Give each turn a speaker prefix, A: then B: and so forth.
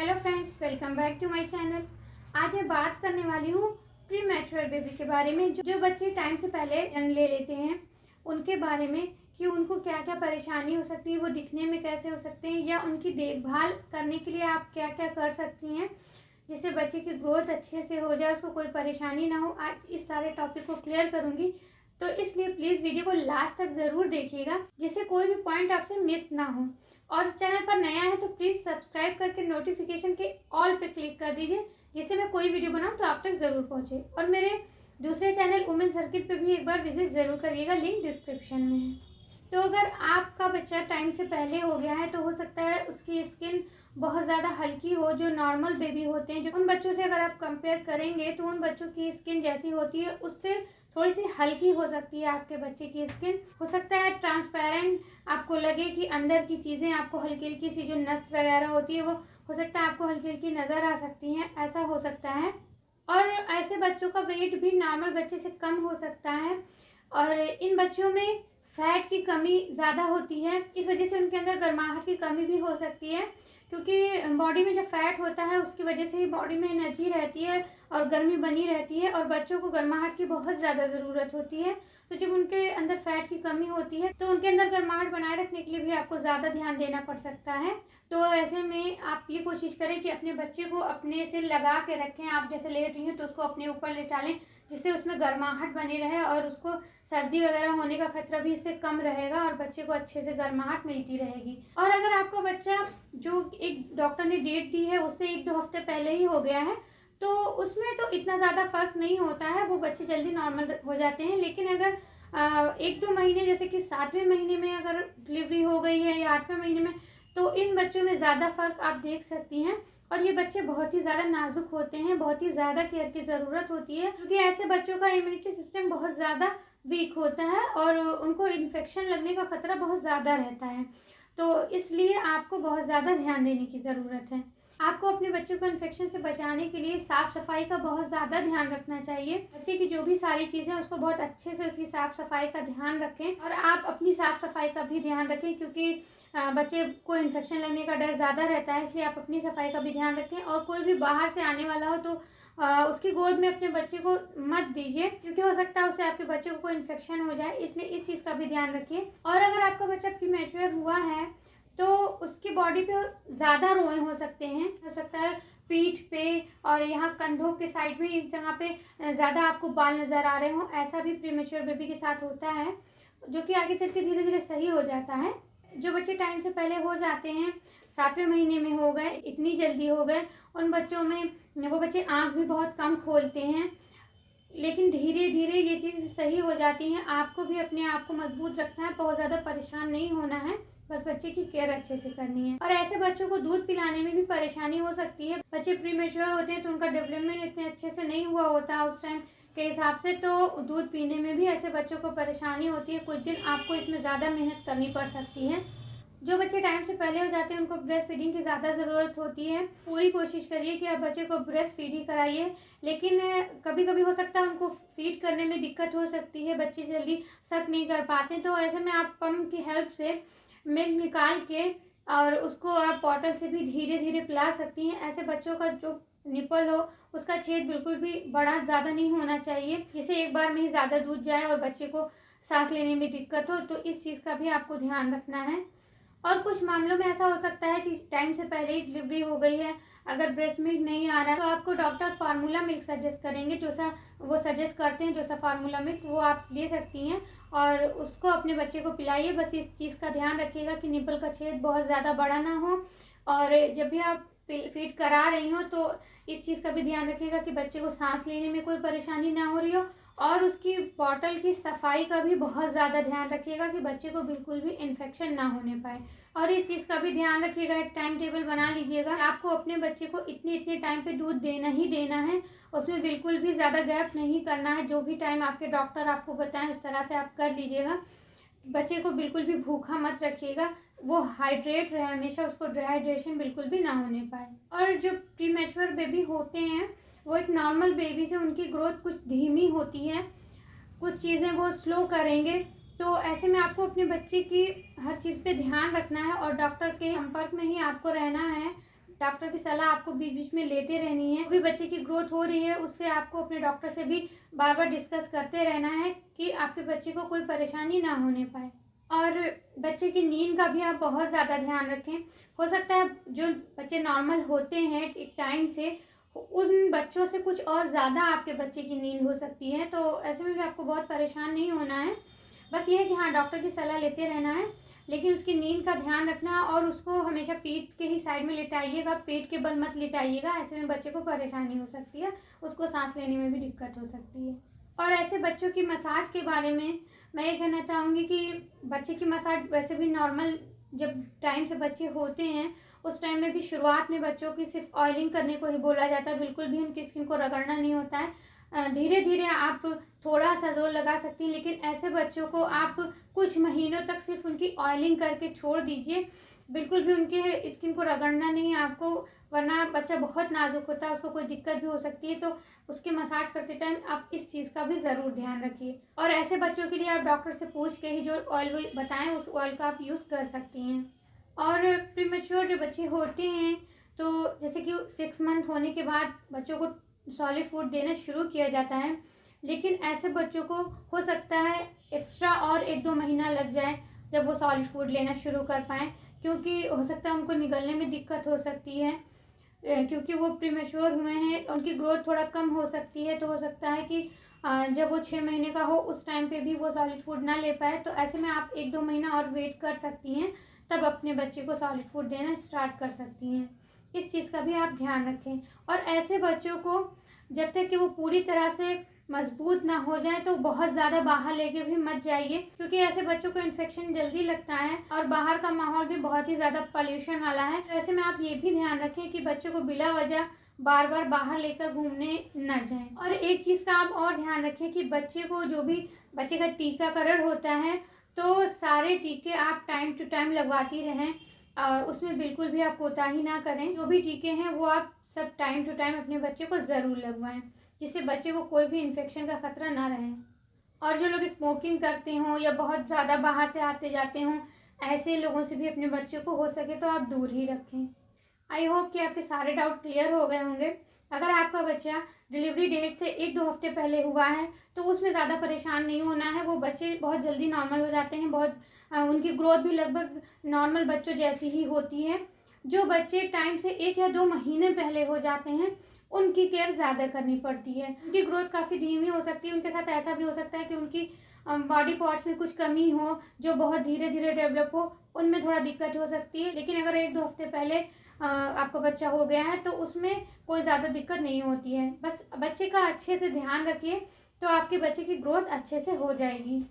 A: Hello friends, welcome back to my channel. आज मैं बात करने वाली हूँ प्री मैच्योर बेबी के बारे में। जो बच्चे टाइम से पहले जन्म ले लेते हैं उनके बारे में कि उनको क्या क्या परेशानी हो सकती है, वो दिखने में कैसे हो सकते हैं या उनकी देखभाल करने के लिए आप क्या क्या कर सकती हैं जिससे बच्चे की ग्रोथ अच्छे से हो जाए, उसको कोई परेशानी ना हो। आज इस सारे टॉपिक को क्लियर करूँगी, तो इसलिए प्लीज़ वीडियो को लास्ट तक ज़रूर देखिएगा जिससे कोई भी पॉइंट आपसे मिस ना हो। और चैनल पर नया है तो प्लीज़ सब्सक्राइब करके नोटिफिकेशन के ऑल पे क्लिक कर दीजिए जिससे मैं कोई वीडियो बनाऊँ तो आप तक ज़रूर पहुँचे। और मेरे दूसरे चैनल वुमेन सर्किट पे भी एक बार विजिट ज़रूर करिएगा, लिंक डिस्क्रिप्शन में है। तो अगर आपका बच्चा टाइम से पहले हो गया है तो हो सकता है उसकी स्किन बहुत ज़्यादा हल्की हो। जो नॉर्मल बेबी होते हैं, जो उन बच्चों से अगर आप कंपेयर करेंगे तो उन बच्चों की स्किन जैसी होती है उससे थोड़ी सी हल्की हो सकती है आपके बच्चे की स्किन। हो सकता है ट्रांसपेरेंट आपको लगे कि अंदर की चीज़ें आपको हल्की हल्की सी जो नस वगैरह होती है वो हो सकता है आपको हल्की हल्की नज़र आ सकती हैं, ऐसा हो सकता है। और ऐसे बच्चों का वेट भी नॉर्मल बच्चे से कम हो सकता है। और इन बच्चों में फैट की कमी ज़्यादा होती है, इस वजह से उनके अंदर गर्माहट की कमी भी हो सकती है, क्योंकि बॉडी में जो फैट होता है उसकी वजह से ही बॉडी में एनर्जी रहती है और गर्मी बनी रहती है। और बच्चों को गर्माहट की बहुत ज़्यादा ज़रूरत होती है, तो जब उनके अंदर फैट की कमी होती है तो उनके अंदर गर्माहट बनाए रखने के लिए भी आपको ज़्यादा ध्यान देना पड़ सकता है। तो ऐसे में आप ये कोशिश करें कि अपने बच्चे को अपने से लगा के रखें। आप जैसे लेट रही हैं तो उसको अपने ऊपर लेटा लें जिससे उसमें गर्माहट बनी रहे और उसको सर्दी वगैरह होने का खतरा भी इससे कम रहेगा और बच्चे को अच्छे से गर्माहट मिलती रहेगी। और अगर आपका बच्चा जो एक डॉक्टर ने डेट दी है उससे 1-2 हफ्ते पहले ही हो गया है तो उसमें तो इतना ज़्यादा फर्क नहीं होता है, वो बच्चे जल्दी नॉर्मल हो जाते हैं। लेकिन अगर 1-2 महीने, जैसे कि 7वें महीने में अगर डिलीवरी हो गई है या 8वें महीने में, तो इन बच्चों में ज़्यादा फर्क आप देख सकती हैं। और ये बच्चे बहुत ही ज़्यादा नाजुक होते हैं, बहुत ही ज़्यादा केयर की ज़रूरत होती है, क्योंकि ऐसे बच्चों का इम्यूनिटी सिस्टम बहुत ज़्यादा वीक होता है और उनको इन्फेक्शन लगने का खतरा बहुत ज़्यादा रहता है। तो इसलिए आपको बहुत ज़्यादा ध्यान देने की ज़रूरत है। आपको अपने बच्चे को इन्फेक्शन से बचाने के लिए साफ़ सफाई का बहुत ज़्यादा ध्यान रखना चाहिए। बच्चे की जो भी सारी चीज़ें उसको बहुत अच्छे से उसकी साफ़ सफाई का ध्यान रखें और आप अपनी साफ़ सफाई का भी ध्यान रखें, क्योंकि बच्चे को इन्फेक्शन लगने का डर ज़्यादा रहता है, इसलिए आप अपनी सफाई का भी ध्यान रखें। और कोई भी बाहर से आने वाला हो तो उसकी गोद में अपने बच्चे को मत दीजिए, क्योंकि हो सकता है उससे आपके बच्चे को कोई इन्फेक्शन हो जाए, इसलिए इस चीज़ का भी ध्यान रखिए। और अगर आपका बच्चा प्रीमैच्योर हुआ है तो उसकी बॉडी पे ज़्यादा रोए हो सकते हैं, हो सकता है पीठ पे और यहाँ कंधों के साइड में, इस जगह पे ज़्यादा आपको बाल नज़र आ रहे हों, ऐसा भी प्रीमैच्योर बेबी के साथ होता है, जो कि आगे चल के धीरे धीरे सही हो जाता है। जो बच्चे टाइम से पहले हो जाते हैं, 7वें महीने में हो गए, इतनी जल्दी हो गए, उन बच्चों में वो बच्चे आँख भी बहुत कम खोलते हैं, लेकिन धीरे धीरे ये चीज़ सही हो जाती हैं। आपको भी अपने आप को मजबूत रखना है, बहुत ज़्यादा परेशान नहीं होना है, बस बच्चे की केयर अच्छे से करनी है। और ऐसे बच्चों को दूध पिलाने में भी परेशानी हो सकती है। बच्चे प्रीमेच्योर होते हैं तो उनका डेवलपमेंट इतने अच्छे से नहीं हुआ होता उस टाइम के हिसाब से, तो दूध पीने में भी ऐसे बच्चों को परेशानी होती है। कुछ दिन आपको इसमें ज़्यादा मेहनत करनी पड़ सकती है। जो बच्चे टाइम से पहले हो जाते हैं उनको ब्रेस्ट फीडिंग की ज़्यादा ज़रूरत होती है। पूरी कोशिश करिए कि आप बच्चे को ब्रेस्ट फीड ही कराइए, लेकिन कभी कभी हो सकता है उनको फीड करने में दिक्कत हो सकती है, बच्चे जल्दी सक नहीं कर पाते, तो ऐसे में आप पम्प की हेल्प से मिल्क निकाल के और उसको आप बॉटल से भी धीरे धीरे पिला सकती हैं। ऐसे बच्चों का जो निपल हो उसका छेद बिल्कुल भी बड़ा ज़्यादा नहीं होना चाहिए, जिससे एक बार में ही ज़्यादा दूध जाए और बच्चे को सांस लेने में दिक्कत हो, तो इस चीज़ का भी आपको ध्यान रखना है। और कुछ मामलों में ऐसा हो सकता है कि टाइम से पहले ही डिलीवरी हो गई है, अगर ब्रेस्ट मिल्क नहीं आ रहा है तो आपको डॉक्टर फार्मूला मिल्क सजेस्ट करेंगे, जो सा वो सजेस्ट करते हैं, जो सा फार्मूला मिल्क वो आप ले सकती हैं और उसको अपने बच्चे को पिलाइए। बस इस चीज़ का ध्यान रखिएगा कि निपल का छेद बहुत ज़्यादा बड़ा ना हो, और जब भी आप फीड करा रही हो तो इस चीज़ का भी ध्यान रखिएगा कि बच्चे को सांस लेने में कोई परेशानी ना हो रही हो। और उसकी बॉटल की सफाई का भी बहुत ज़्यादा ध्यान रखिएगा कि बच्चे को बिल्कुल भी इन्फेक्शन ना होने पाए। और इस चीज़ का भी ध्यान रखिएगा, एक टाइम टेबल बना लीजिएगा, आपको अपने बच्चे को इतने इतने टाइम पे दूध देना ही देना है, उसमें बिल्कुल भी ज़्यादा गैप नहीं करना है। जो भी टाइम आपके डॉक्टर आपको बताएं उस तरह से आप कर लीजिएगा। बच्चे को बिल्कुल भी भूखा मत रखिएगा, वो हाइड्रेट रहे हमेशा, उसको डिहाइड्रेशन बिल्कुल भी ना होने पाए। और जो प्रीमैच्योर बेबी होते हैं वो एक नॉर्मल बेबी से उनकी ग्रोथ कुछ धीमी होती है, कुछ चीज़ें वो स्लो करेंगे, तो ऐसे में आपको अपने बच्चे की हर चीज़ पे ध्यान रखना है और डॉक्टर के संपर्क में ही आपको रहना है। डॉक्टर की सलाह आपको बीच बीच में लेते रहनी है। अभी बच्चे की ग्रोथ हो रही है उससे आपको अपने डॉक्टर से भी बार बार डिस्कस करते रहना है कि आपके बच्चे को कोई परेशानी ना होने पाए। और बच्चे की नींद का भी आप बहुत ज़्यादा ध्यान रखें। हो सकता है जो बच्चे नॉर्मल होते हैं एक टाइम से, उन बच्चों से कुछ और ज़्यादा आपके बच्चे की नींद हो सकती है, तो ऐसे में भी आपको बहुत परेशान नहीं होना है। बस ये है कि हाँ, डॉक्टर की सलाह लेते रहना है, लेकिन उसकी नींद का ध्यान रखना और उसको हमेशा पीठ के ही साइड में लिटाइएगा, पेट के बल मत लिटाइएगा। ऐसे में बच्चे को परेशानी हो सकती है, उसको सांस लेने में भी दिक्कत हो सकती है। और ऐसे बच्चों की मसाज के बारे में मैं ये कहना चाहूँगी कि बच्चे की मसाज वैसे भी नॉर्मल जब टाइम से बच्चे होते हैं उस टाइम में भी शुरुआत में बच्चों की सिर्फ ऑयलिंग करने को ही बोला जाता है, बिल्कुल भी उनकी स्किन को रगड़ना नहीं होता है। धीरे धीरे आप थोड़ा सा जोर लगा सकती हैं, लेकिन ऐसे बच्चों को आप कुछ महीनों तक सिर्फ उनकी ऑयलिंग करके छोड़ दीजिए। बिल्कुल भी उनके स्किन को रगड़ना नहीं है आपको, वरना बच्चा बहुत नाजुक होता है, उसको कोई दिक्कत भी हो सकती है। तो उसके मसाज करते टाइम आप इस चीज़ का भी ज़रूर ध्यान रखिए। और ऐसे बच्चों के लिए आप डॉक्टर से पूछ के ही जो ऑयल बताएं उस ऑयल का आप यूज़ कर सकती हैं। और प्रीमेच्योर जो बच्चे होते हैं, तो जैसे कि 6 मंथ होने के बाद बच्चों को सॉलिड फूड देना शुरू किया जाता है, लेकिन ऐसे बच्चों को हो सकता है एक्स्ट्रा और 1-2 महीना लग जाए जब वो सॉलिड फूड लेना शुरू कर पाएँ, क्योंकि हो सकता है उनको निगलने में दिक्कत हो सकती है, क्योंकि वो प्रीमेच्योर हुए हैं, उनकी ग्रोथ थोड़ा कम हो सकती है। तो हो सकता है कि जब वो 6 महीने का हो उस टाइम पे भी वो सॉलिड फूड ना ले पाए, तो ऐसे में आप 1-2 महीना और वेट कर सकती हैं, तब अपने बच्चे को सॉलिड फूड देना स्टार्ट कर सकती हैं। इस चीज़ का भी आप ध्यान रखें। और ऐसे बच्चों को जब तक कि वो पूरी तरह से मजबूत ना हो जाए तो बहुत ज़्यादा बाहर लेके भी मत जाइए, क्योंकि ऐसे बच्चों को इन्फेक्शन जल्दी लगता है और बाहर का माहौल भी बहुत ही ज़्यादा पॉल्यूशन वाला है। तो ऐसे में आप ये भी ध्यान रखें कि बच्चों को बिला वजह बार बार बाहर लेकर घूमने न जाएं। और एक चीज़ का आप और ध्यान रखें कि बच्चे को जो भी बच्चे का टीकाकरण होता है, तो सारे टीके आप टाइम टू टाइम लगवाती रहें, उसमें बिल्कुल भी आप कोताही ना करें। जो भी टीके हैं वो आप सब टाइम टू टाइम अपने बच्चे को ज़रूर लगवाएं, जिससे बच्चे को कोई भी इन्फेक्शन का खतरा ना रहे। और जो लोग स्मोकिंग करते हों या बहुत ज़्यादा बाहर से आते जाते हों, ऐसे लोगों से भी अपने बच्चे को हो सके तो आप दूर ही रखें। आई होप कि आपके सारे डाउट क्लियर हो गए होंगे। अगर आपका बच्चा डिलीवरी डेट से 1-2 हफ्ते पहले हुआ है तो उसमें ज़्यादा परेशान नहीं होना है। वो बच्चे बहुत जल्दी नॉर्मल हो जाते हैं, उनकी ग्रोथ भी लगभग नॉर्मल बच्चों जैसी ही होती है। जो बच्चे टाइम से 1 या 2 महीने पहले हो जाते हैं उनकी केयर ज़्यादा करनी पड़ती है। उनकी ग्रोथ काफ़ी धीमी हो सकती है। उनके साथ ऐसा भी हो सकता है कि उनकी बॉडी पार्ट्स में कुछ कमी हो जो बहुत धीरे धीरे डेवलप हो, उनमें थोड़ा दिक्कत हो सकती है। लेकिन अगर 1-2 हफ्ते पहले आपका बच्चा हो गया है तो उसमें कोई ज़्यादा दिक्कत नहीं होती है। बस बच्चे का अच्छे से ध्यान रखिए तो आपके बच्चे की ग्रोथ अच्छे से हो जाएगी।